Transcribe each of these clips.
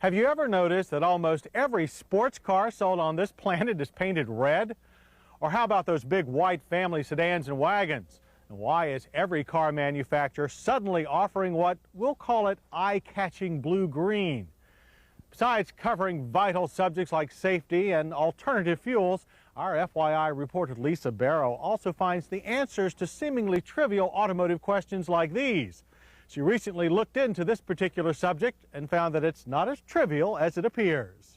Have you ever noticed that almost every sports car sold on this planet is painted red? Or how about those big white family sedans and wagons? And why is every car manufacturer suddenly offering what we'll call it eye-catching blue-green? Besides covering vital subjects like safety and alternative fuels, our FYI reporter Lisa Barrow also finds the answers to seemingly trivial automotive questions like these. She recently looked into this particular subject and found that it's not as trivial as it appears.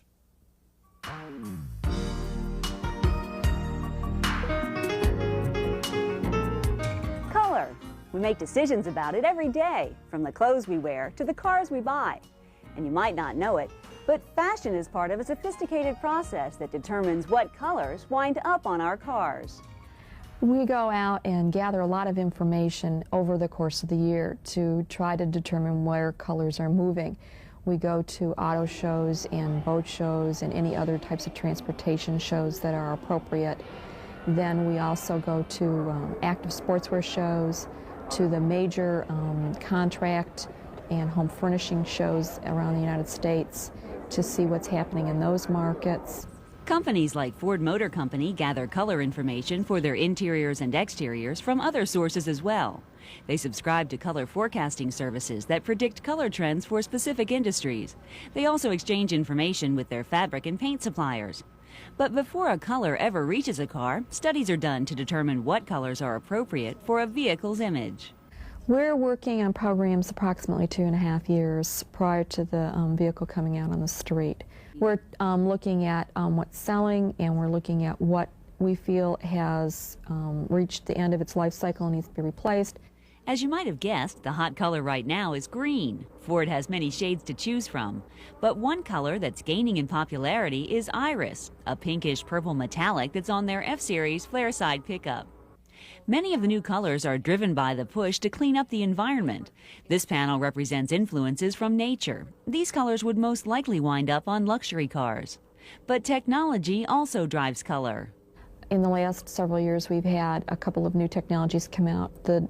Color. We make decisions about it every day, from the clothes we wear to the cars we buy. And you might not know it, but fashion is part of a sophisticated process that determines what colors wind up on our cars. We go out and gather a lot of information over the course of the year to try to determine where colors are moving. We go to auto shows and boat shows and any other types of transportation shows that are appropriate. Then we also go to active sportswear shows, to the major contract and home furnishing shows around the United States to see what's happening in those markets. Companies like Ford Motor Company gather color information for their interiors and exteriors from other sources as well. They subscribe to color forecasting services that predict color trends for specific industries. They also exchange information with their fabric and paint suppliers. But before a color ever reaches a car, studies are done to determine what colors are appropriate for a vehicle's image. We're working on programs approximately 2.5 years prior to the vehicle coming out on the street. We're looking at what's selling, and we're looking at what we feel has reached the end of its life cycle and needs to be replaced. As you might have guessed, the hot color right now is green. Ford has many shades to choose from. But one color that's gaining in popularity is iris, a pinkish purple metallic that's on their F-Series flare side pickup. Many of the new colors are driven by the push to clean up the environment. This panel represents influences from nature. These colors would most likely wind up on luxury cars. But technology also drives color. In the last several years, we've had a couple of new technologies come out. The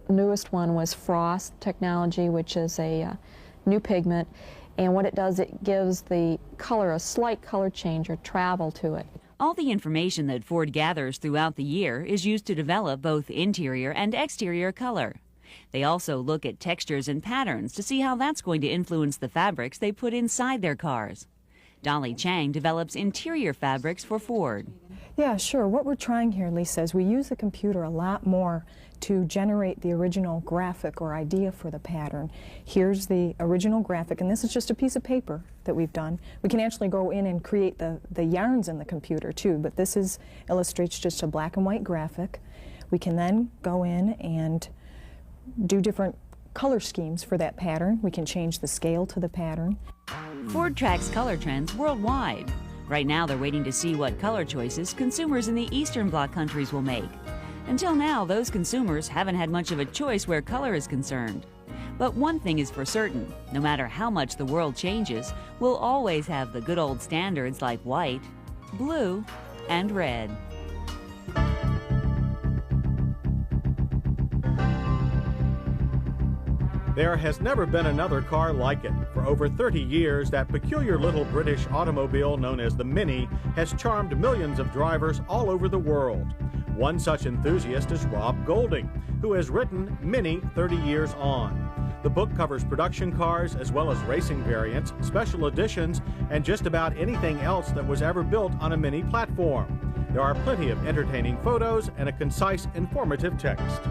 newest one was frost technology, which is a new pigment. And what it does, it gives the color a slight color change or travel to it. All the information that Ford gathers throughout the year is used to develop both interior and exterior color. They also look at textures and patterns to see how that's going to influence the fabrics they put inside their cars. Dolly Chang develops interior fabrics for Ford. Yeah, sure. What we're trying here, Lisa, is we use the computer a lot more to generate the original graphic or idea for the pattern. Here's the original graphic, and this is just a piece of paper that we've done. We can actually go in and create the yarns in the computer too, but this illustrates just a black and white graphic. We can then go in and do different color schemes for that pattern. We can change the scale to the pattern. Ford tracks color trends worldwide. Right now they're waiting to see what color choices consumers in the Eastern Bloc countries will make. Until now, those consumers haven't had much of a choice where color is concerned. But one thing is for certain, no matter how much the world changes, we'll always have the good old standards like white, blue, and red. There has never been another car like it. For over 30 years, that peculiar little British automobile known as the Mini has charmed millions of drivers all over the world. One such enthusiast is Rob Golding, who has written Mini 30 Years On. The book covers production cars as well as racing variants, special editions, and just about anything else that was ever built on a Mini platform. There are plenty of entertaining photos and a concise, informative text.